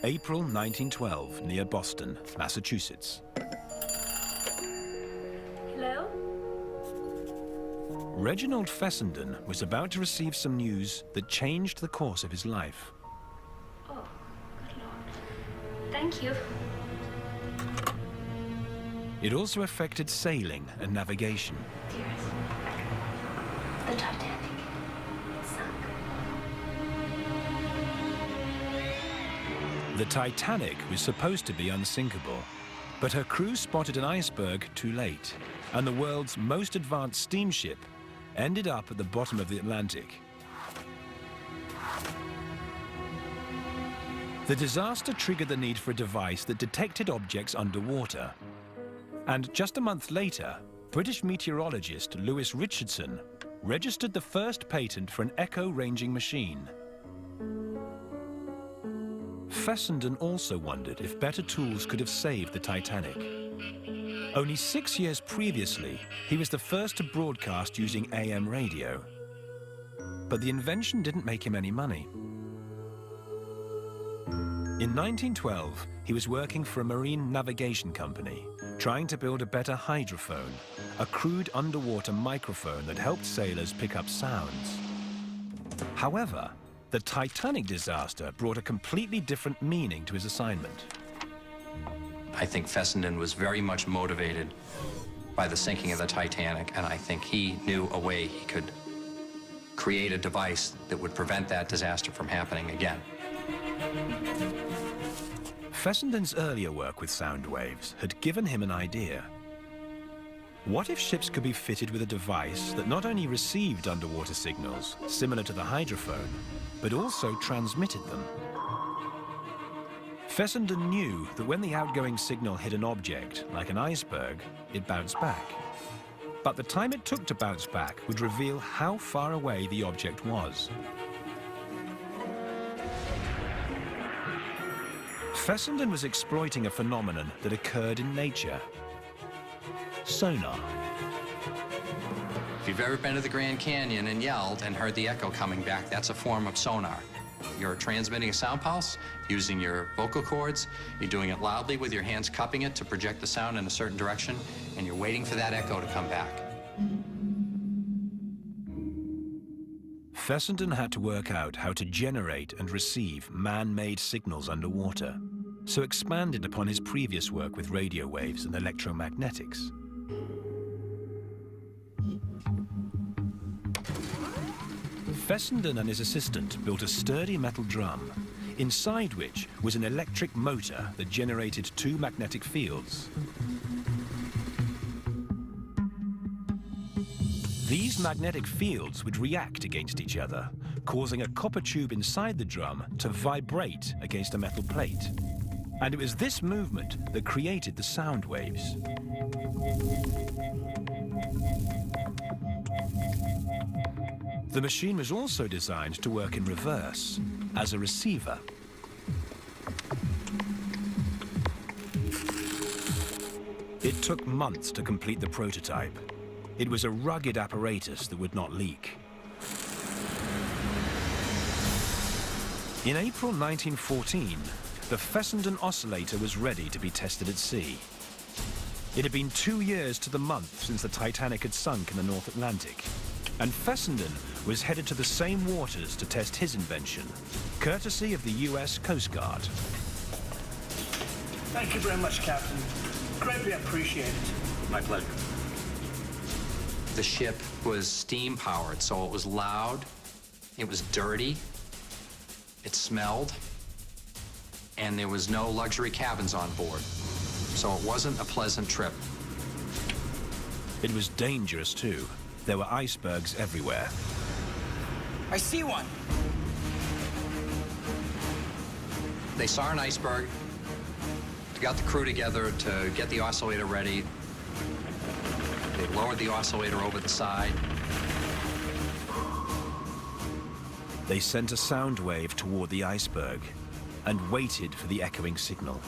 April 1912, near Boston, Massachusetts. Hello? Reginald Fessenden was about to receive some news that changed the course of his life. Oh, good Lord. Thank you. It also affected sailing and navigation. Dearest, the Titanic sunk. The Titanic was supposed to be unsinkable, but her crew spotted an iceberg too late, and the world's most advanced steamship ended up at the bottom of the Atlantic. The disaster triggered the need for a device that detected objects underwater. And just a month later, British meteorologist Lewis Richardson registered the first patent for an echo-ranging machine. Fessenden also wondered if better tools could have saved the Titanic. Only 6 years previously, he was the first to broadcast using AM radio. But the invention didn't make him any money. In 1912, he was working for a marine navigation company, trying to build a better hydrophone, a crude underwater microphone that helped sailors pick up sounds. However, the Titanic disaster brought a completely different meaning to his assignment. I think Fessenden was very much motivated by the sinking of the Titanic, and I think he knew a way he could create a device that would prevent that disaster from happening again. Fessenden's earlier work with sound waves had given him an idea. What if ships could be fitted with a device that not only received underwater signals, similar to the hydrophone, but also transmitted them? Fessenden knew that when the outgoing signal hit an object, like an iceberg, it bounced back. But the time it took to bounce back would reveal how far away the object was. Fessenden was exploiting a phenomenon that occurred in nature: sonar. If you've ever been to the Grand Canyon and yelled and heard the echo coming back, that's a form of sonar. You're transmitting a sound pulse using your vocal cords. You're doing it loudly with your hands cupping it to project the sound in a certain direction, and you're waiting for that echo to come back. Fessenden had to work out how to generate and receive man-made signals underwater, so expanded upon his previous work with radio waves and electromagnetics. Fessenden and his assistant built a sturdy metal drum, inside which was an electric motor that generated two magnetic fields. These magnetic fields would react against each other, causing a copper tube inside the drum to vibrate against a metal plate. And it was this movement that created the sound waves. The machine was also designed to work in reverse, as a receiver. It took months to complete the prototype. It was a rugged apparatus that would not leak. In April 1914, the Fessenden oscillator was ready to be tested at sea. It had been 2 years to the month since the Titanic had sunk in the North Atlantic, and Fessenden was headed to the same waters to test his invention, courtesy of the US Coast Guard. Thank you very much, Captain. Greatly appreciated. My pleasure. The ship was steam-powered, so it was loud, it was dirty, it smelled, and there was no luxury cabins on board. So it wasn't a pleasant trip. It was dangerous, too. There were icebergs everywhere. I see one. They saw an iceberg, got the crew together to get the oscillator ready. They lowered the oscillator over the side. They sent a sound wave toward the iceberg and waited for the echoing signal.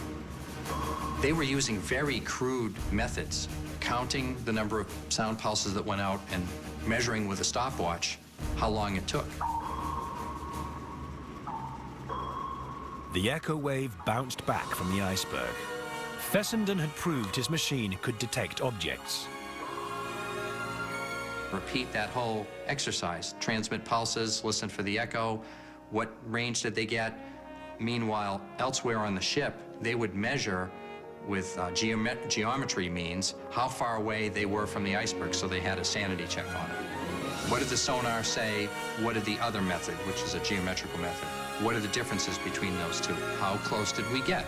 They were using very crude methods, counting the number of sound pulses that went out and measuring with a stopwatch how long it took. The echo wave bounced back from the iceberg. Fessenden had proved his machine could detect objects. Repeat that whole exercise. Transmit pulses, listen for the echo. What range did they get? Meanwhile, elsewhere on the ship, they would measure with geometry means how far away they were from the iceberg, so they had a sanity check on it. What did the sonar say? What did the other method, which is a geometrical method? What are the differences between those two? How close did we get?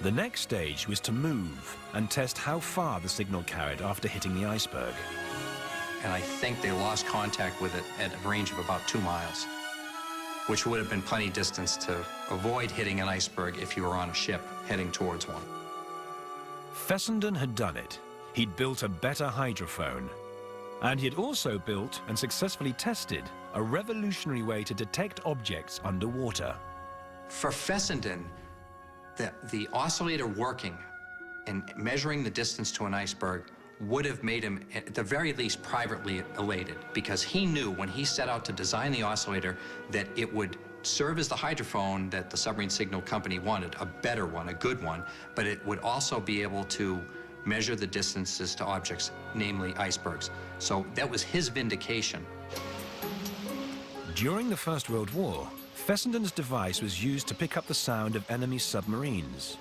The next stage was to move and test how far the signal carried after hitting the iceberg. And I think they lost contact with it at a range of about 2 miles, which would have been plenty distance to avoid hitting an iceberg if you were on a ship heading towards one. Fessenden had done it. He'd built a better hydrophone. And he had also built and successfully tested a revolutionary way to detect objects underwater. For Fessenden, the oscillator working and measuring the distance to an iceberg would have made him, at the very least, privately elated, because he knew when he set out to design the oscillator that it would serve as the hydrophone that the submarine signal company wanted, a better one, a good one, but it would also be able to measure the distances to objects, namely icebergs. So that was his vindication. During the First World War, Fessenden's device was used to pick up the sound of enemy submarines.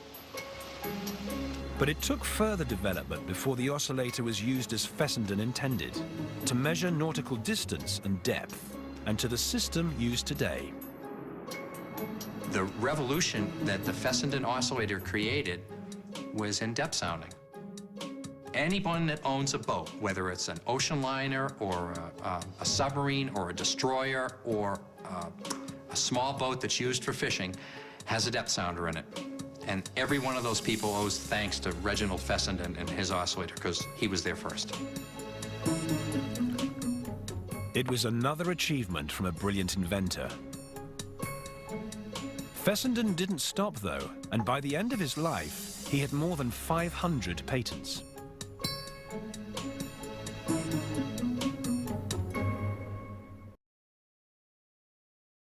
But it took further development before the oscillator was used as Fessenden intended, to measure nautical distance and depth, and to the system used today. The revolution that the Fessenden oscillator created was in depth sounding. Anyone that owns a boat, whether it's an ocean liner or a submarine or a destroyer or a small boat that's used for fishing, has a depth sounder in it. And every one of those people owes thanks to Reginald Fessenden and his oscillator, because he was there first. It was another achievement from a brilliant inventor. Fessenden didn't stop, though, and by the end of his life, he had more than 500 patents.